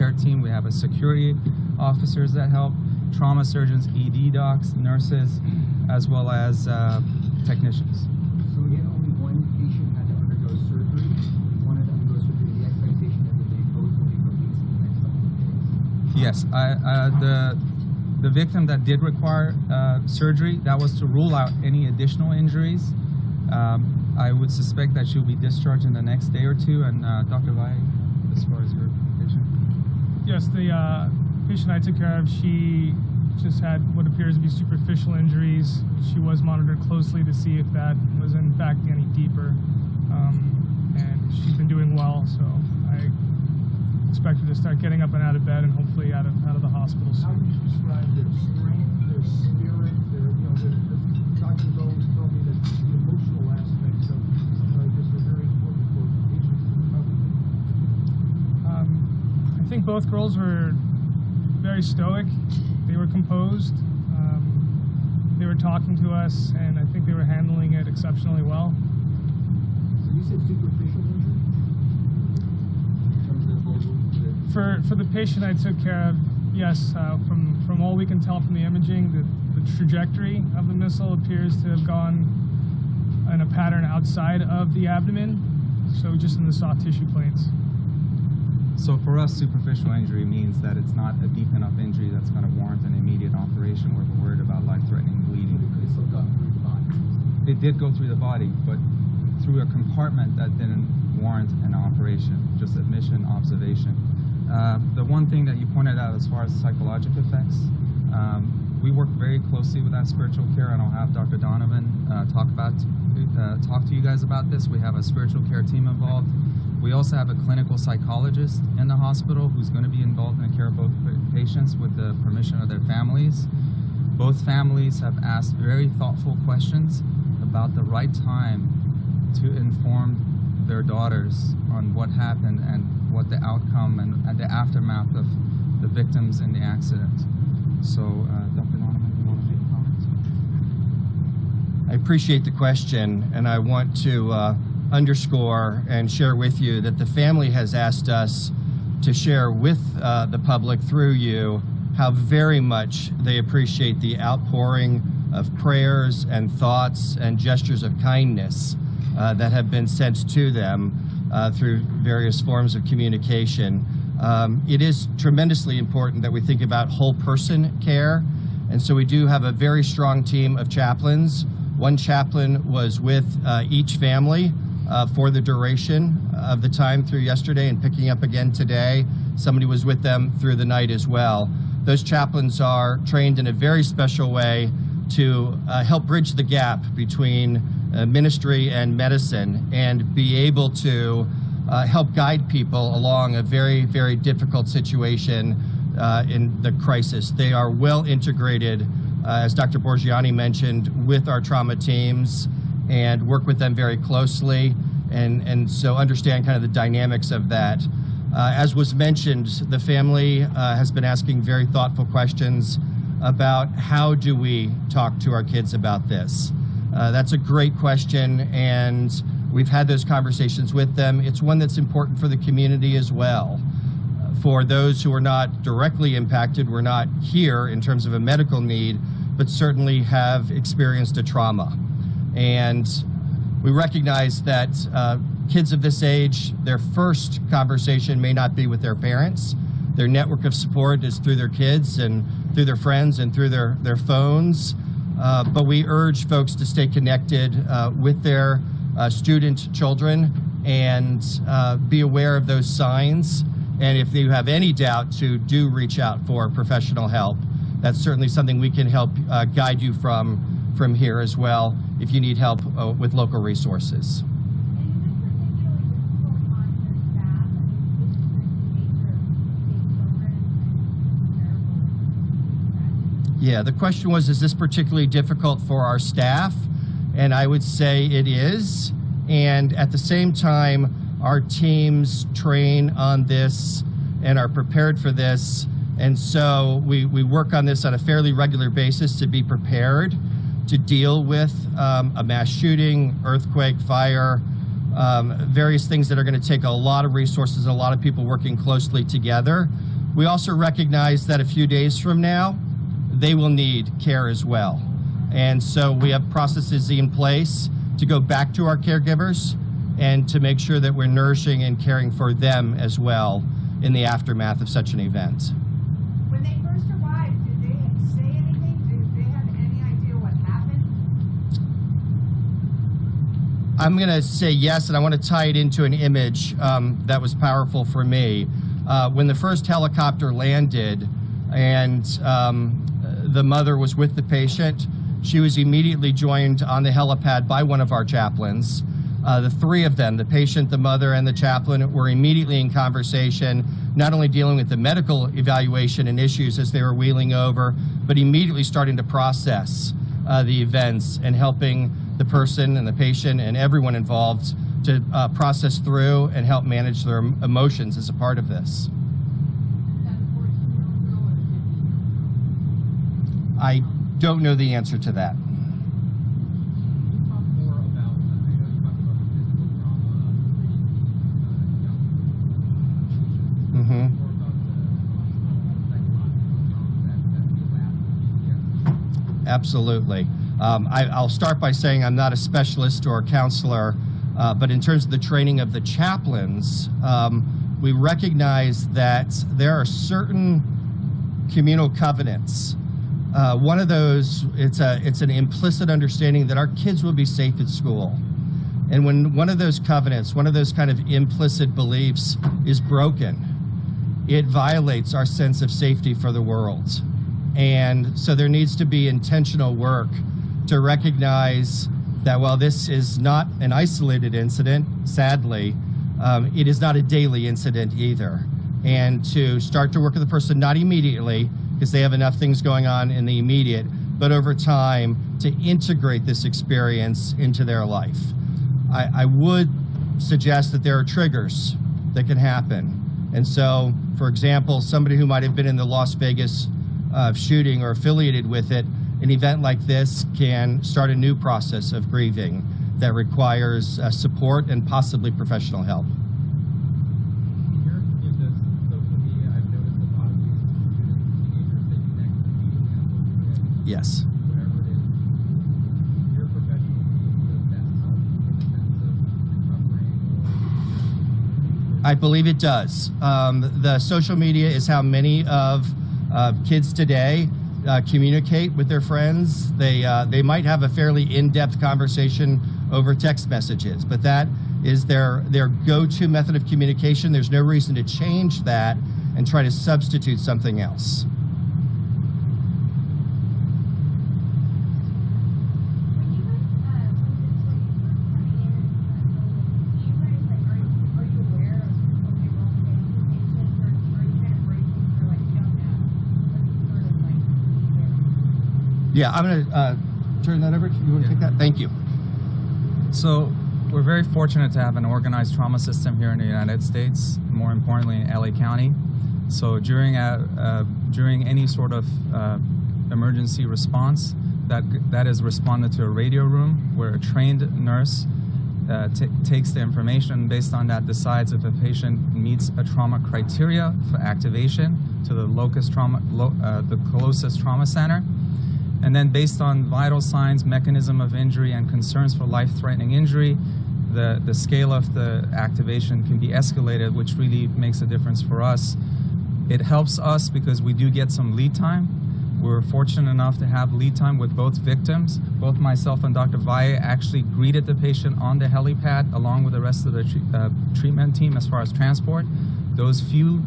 care team. We have a security officers that help, trauma surgeons, ED docs, nurses, as well as technicians. So again, only one patient had to undergo surgery. One had to undergo surgery. The expectation is that they both will be released in the next couple of days. Yes, the victim that did require surgery, that was to rule out any additional injuries. I would suspect that she'll be discharged in the next day or two. And Dr. Vai, as far as your patient? Yes, the patient I took care of, she just had what appears to be superficial injuries. She was monitored closely to see if that was in fact any deeper, and she's been doing well. So I expect her to start getting up and out of bed and hopefully out of the hospital soon. How would you describe their strength, their spirit, Dr. Bones told me that the emotional aspects of something like this are very important for patients to recover. I think both girls were very stoic. They were composed. They were talking to us, and I think they were handling it exceptionally well. So you said superficial injury? For the patient I took care of, yes, from all we can tell from the imaging, the trajectory of the missile appears to have gone in a pattern outside of the abdomen, so just in the soft tissue planes. So for us, superficial injury means that it's not a deep enough injury that's going to warrant an immediate operation where we're worried about life-threatening bleeding. It could have still gone through the body. It did go through the body, but through a compartment that didn't warrant an operation, just admission, observation. The one thing that you pointed out as far as psychological effects, we work very closely with that spiritual care, and I'll have Dr. Donovan talk to you guys about this. We have a spiritual care team involved. We also have a clinical psychologist in the hospital who's going to be involved in the care of both patients with the permission of their families. Both families have asked very thoughtful questions about the right time to inform their daughters on what happened and what the outcome and the aftermath of the victims in the accident. So, Dr. Donovan, you want to make comments? I appreciate the question, and I want to underscore and share with you that the family has asked us to share with the public through you how very much they appreciate the outpouring of prayers and thoughts and gestures of kindness that have been sent to them through various forms of communication. It is tremendously important that we think about whole person care, and so we do have a very strong team of chaplains. One chaplain was with each family for the duration of the time through yesterday and picking up again today. Somebody was with them through the night as well. Those chaplains are trained in a very special way to help bridge the gap between ministry and medicine and be able to help guide people along a very, very difficult situation in the crisis. They are well integrated, as Dr. Borgiani mentioned, with our trauma teams and work with them very closely and so understand kind of the dynamics of that. As was mentioned, the family has been asking very thoughtful questions about how do we talk to our kids about this. That's a great question, and we've had those conversations with them. It's one that's important for the community as well. For those who are not directly impacted, we're not here in terms of a medical need, but certainly have experienced a trauma. And we recognize that kids of this age, their first conversation may not be with their parents. Their network of support is through their kids and through their friends and through their phones. But we urge folks to stay connected with their student children and be aware of those signs. And if you have any doubt, to do reach out for professional help. That's certainly something we can help guide you from here as well if you need help with local resources. Yeah, the question was, is this particularly difficult for our staff? And I would say it is. And at the same time, our teams train on this and are prepared for this. And so we work on this on a fairly regular basis to be prepared to deal with a mass shooting, earthquake, fire, various things that are going to take a lot of resources, a lot of people working closely together. we also recognize that a few days from now, they will need care as well. And so we have processes in place to go back to our caregivers and to make sure that we're nourishing and caring for them as well in the aftermath of such an event. When they first arrived, did they say anything? Did they have any idea what happened? I'm going to say yes, and I want to tie it into an image that was powerful for me. When the first helicopter landed and the mother was with the patient, she was immediately joined on the helipad by one of our chaplains. The three of them, the patient, the mother, and the chaplain, were immediately in conversation, not only dealing with the medical evaluation and issues as they were wheeling over, but immediately starting to process the events and helping the person and the patient and everyone involved to process through and help manage their emotions as a part of this. I don't know the answer to that. Absolutely. I'll start by saying I'm not a specialist or a counselor, but in terms of the training of the chaplains, we recognize that there are certain communal covenants. One of those, it's an implicit understanding that our kids will be safe at school. And when one of those covenants, one of those kind of implicit beliefs is broken, it violates our sense of safety for the world. And so there needs to be intentional work to recognize that while this is not an isolated incident, sadly, it is not a daily incident either. And to start to work with the person, not immediately, because they have enough things going on in the immediate, but over time to integrate this experience into their life. I would suggest that there are triggers that can happen. And so, for example, somebody who might have been in the Las Vegas shooting or affiliated with it, an event like this can start a new process of grieving that requires support and possibly professional help. Yes. I believe it does. The social media is how many of kids today communicate with their friends. They might have a fairly in-depth conversation over text messages, but that is their go-to method of communication. There's no reason to change that and try to substitute something else. Yeah, I'm going to turn that over. You want to take that? Thank you. So we're very fortunate to have an organized trauma system here in the United States, more importantly in LA County. So during any sort of emergency response, that is responded to a radio room where a trained nurse takes the information, based on that decides if a patient meets a trauma criteria for activation to the the closest trauma center. And then based on vital signs, mechanism of injury, and concerns for life-threatening injury, the scale of the activation can be escalated, which really makes a difference for us. It helps us because we do get some lead time. We're fortunate enough to have lead time with both victims. Both myself and Dr. Valle actually greeted the patient on the helipad along with the rest of the treatment team as far as transport. Those few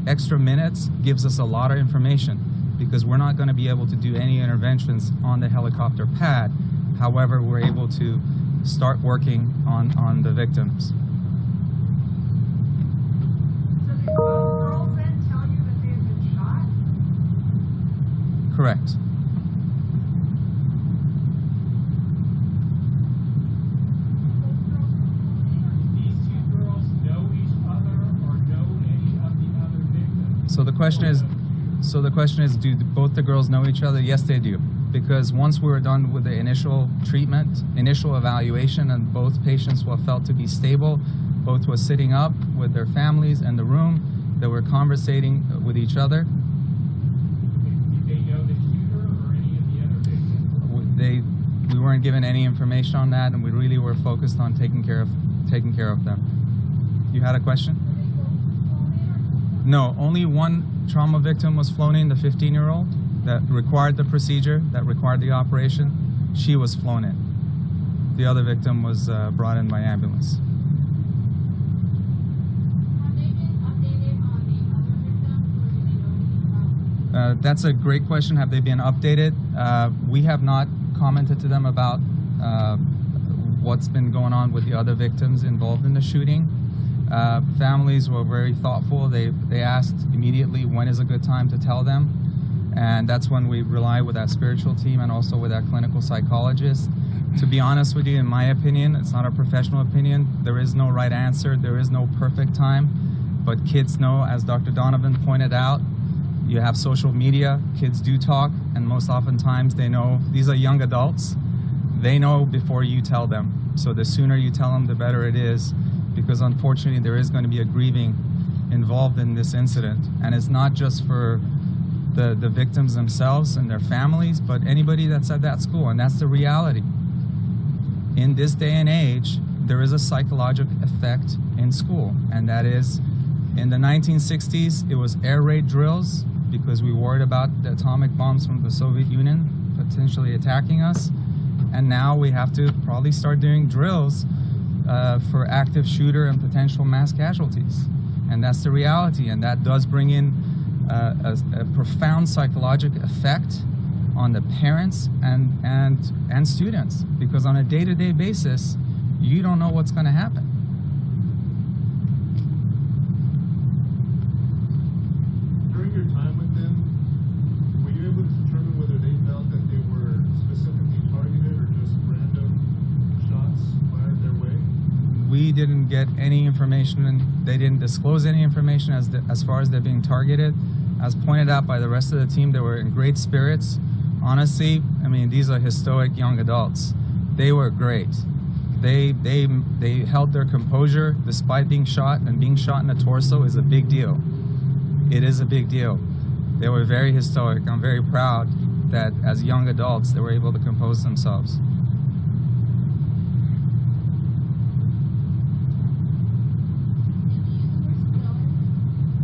extra minutes gives us a lot of information, because we're not going to be able to do any interventions on the helicopter pad. However, we're able to start working on the victims. So the girls then tell you that they have been shot? Correct. These two girls know each other or know any of the other victims? So the question is, do both the girls know each other? Yes, they do. Because once we were done with the initial treatment, initial evaluation, and both patients were felt to be stable, both were sitting up with their families in the room, They were conversating with each other. Did they know the shooter or any of the other victims? We weren't given any information on that, and we really were focused on taking care of them. You had a question? No, only one trauma victim was flown in, the 15-year-old that required the procedure, that required the operation. She was flown in. The other victim was brought in by ambulance. Have they been updated on the other victims, or do they know anything about? That's a great question. Have they been updated? We have not commented to them about what's been going on with the other victims involved in the shooting. Families were very thoughtful. They asked immediately when is a good time to tell them, and that's when we rely with that spiritual team and also with that clinical psychologist. To be honest with you, in my opinion, it's not a professional opinion, there is no right answer, there is no perfect time, but kids know, as Dr. Donovan pointed out, you have social media, kids do talk, and most oftentimes they know, these are young adults, they know before you tell them. So the sooner you tell them, the better it is, because unfortunately there is going to be a grieving involved in this incident. And it's not just for the victims themselves and their families, but anybody that's at that school, and that's the reality. In this day and age, there is a psychological effect in school, and that is, in the 1960s, it was air raid drills because we worried about the atomic bombs from the Soviet Union potentially attacking us. And now we have to probably start doing drills for active shooter and potential mass casualties. And that's the reality, and that does bring in a profound psychological effect on the parents and students, because on a day-to-day basis, you don't know what's going to happen. During your time with them, were you able to determine whether they felt that they were specifically targeted or just random shots fired their way? We didn't get any information, and they didn't disclose any information as far as they're being targeted. As pointed out by the rest of the team, they were in great spirits. Honestly, I mean, these are historic young adults. They were great. They held their composure despite being shot, and being shot in the torso is a big deal. It is a big deal. They were very historic. I'm very proud that as young adults, they were able to compose themselves.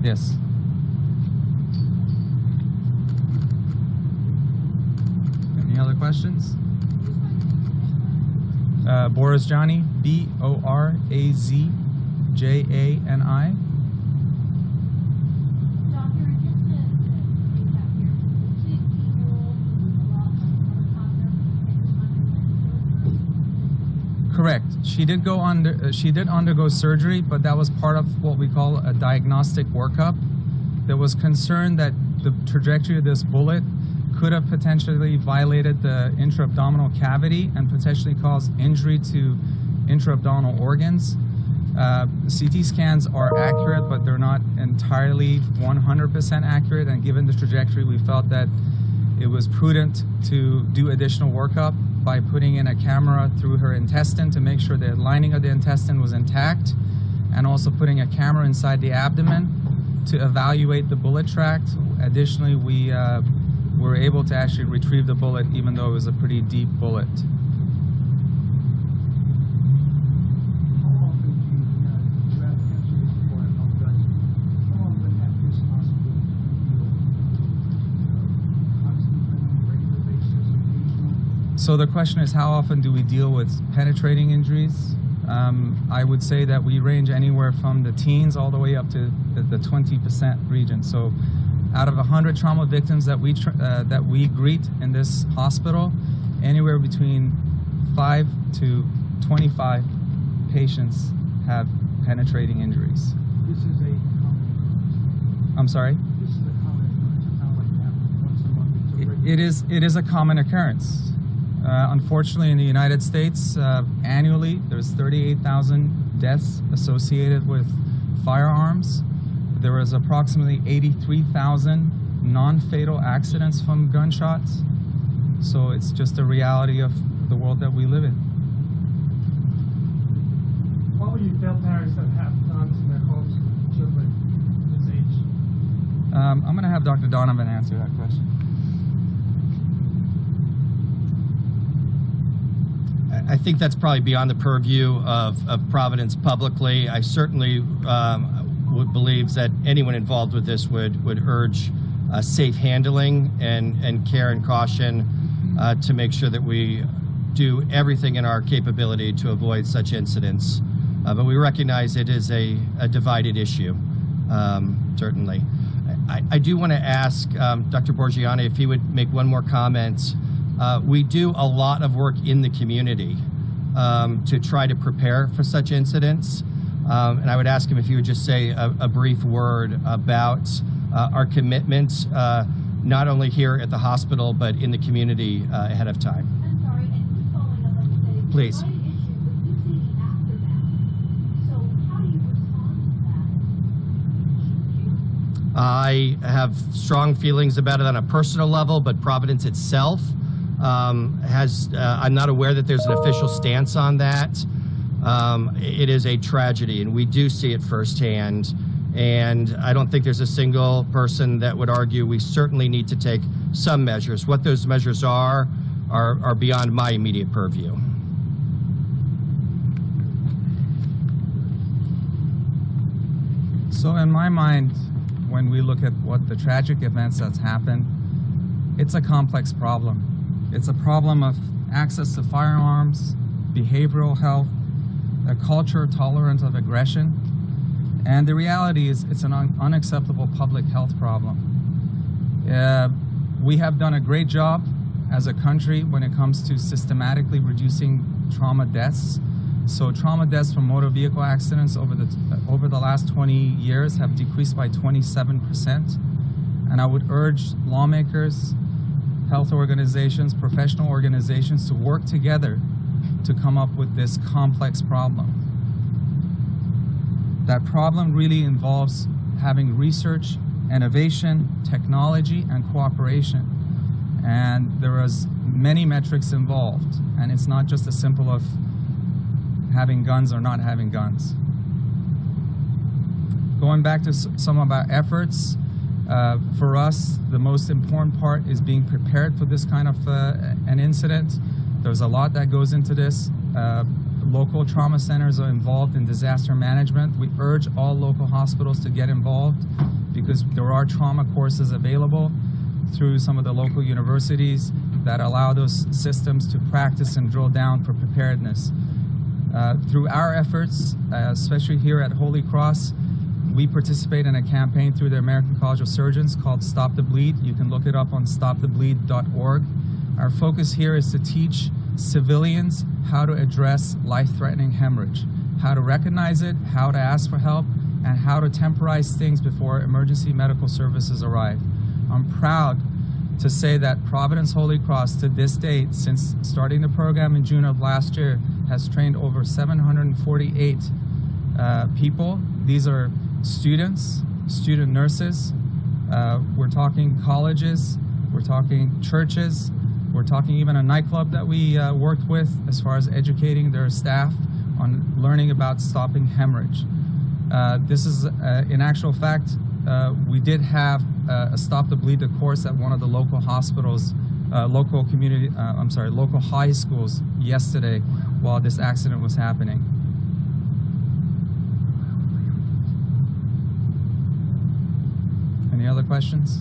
Yes. Any other questions? Borazjani, Borazjani. Doctor, just to recap here, she's 18-year-old with a lot of helicopter and just underwent surgery. Correct. She did undergo surgery, but that was part of what we call a diagnostic workup. There was concern that the trajectory of this bullet could have potentially violated the intra-abdominal cavity and potentially caused injury to intra-abdominal organs. CT scans are accurate, but they're not entirely 100% accurate, and given the trajectory, we felt that it was prudent to do additional workup by putting in a camera through her intestine to make sure the lining of the intestine was intact, and also putting a camera inside the abdomen to evaluate the bullet track. Additionally, we were able to actually retrieve the bullet, even though it was a pretty deep bullet. How often do you have to answer this before I apologize? How often at this hospital do you deal constantly, regular basis, occasional? So the question is, how often do we deal with penetrating injuries? I would say that we range anywhere from the teens all the way up to the 20% region. So out of 100 trauma victims that we greet in this hospital, anywhere between 5 to 25 patients have penetrating injuries. This is a common occurrence. I'm sorry? This is a common occurrence. It's not like it happens once a month. It's a regular. It is a common occurrence. Unfortunately, in the United States, annually, there's 38,000 deaths associated with firearms. There was approximately 83,000 non-fatal accidents from gunshots. So it's just a reality of the world that we live in. What would you tell parents that have guns in their homes with children this age? I'm going to have Dr. Donovan answer that question. I think that's probably beyond the purview of Providence publicly. I certainly would believe that anyone involved with this would urge safe handling and care and caution to make sure that we do everything in our capability to avoid such incidents. But we recognize it is a divided issue, certainly. I do want to ask Dr. Borgiani if he would make one more comment. We do a lot of work in the community to try to prepare for such incidents. And I would ask him if he would just say a brief word about our commitment, not only here at the hospital, but in the community ahead of time. I'm sorry, and just following up, like you said, it's Please. a divided issue, but you see the aftermath. So how do you respond to that? I have strong feelings about it on a personal level, but Providence itself has, I'm not aware that there's an official stance on that. It is a tragedy, and we do see it firsthand. And I don't think there's a single person that would argue we certainly need to take some measures. What those measures are beyond my immediate purview. So in my mind, when we look at what the tragic events that's happened, it's a complex problem. It's a problem of access to firearms, behavioral health, a culture tolerant of aggression, and the reality is it's an unacceptable public health problem. We have done a great job as a country when it comes to systematically reducing trauma deaths. So trauma deaths from motor vehicle accidents over the last 20 years have decreased by 27%. And I would urge lawmakers, health organizations, professional organizations to work together to come up with this complex problem. That problem really involves having research, innovation, technology, and cooperation. And there is many metrics involved, and it's not just as simple of having guns or not having guns. Going back to some of our efforts, for us, the most important part is being prepared for this kind of an incident. There's a lot that goes into this. Local trauma centers are involved in disaster management. We urge all local hospitals to get involved because there are trauma courses available through some of the local universities that allow those systems to practice and drill down for preparedness. Through our efforts, especially here at Holy Cross, we participate in a campaign through the American College of Surgeons called Stop the Bleed. You can look it up on stopthebleed.org. Our focus here is to teach civilians how to address life-threatening hemorrhage, how to recognize it, how to ask for help, and how to temporize things before emergency medical services arrive. I'm proud to say that Providence Holy Cross to this date, since starting the program in June of last year, has trained over 748 people. These are students, student nurses, we're talking colleges, we're talking churches, we're talking even a nightclub that we worked with as far as educating their staff on learning about stopping hemorrhage. This is, in actual fact, we did have a Stop the Bleed course at one of the local hospitals, local high schools yesterday while this accident was happening. Any other questions?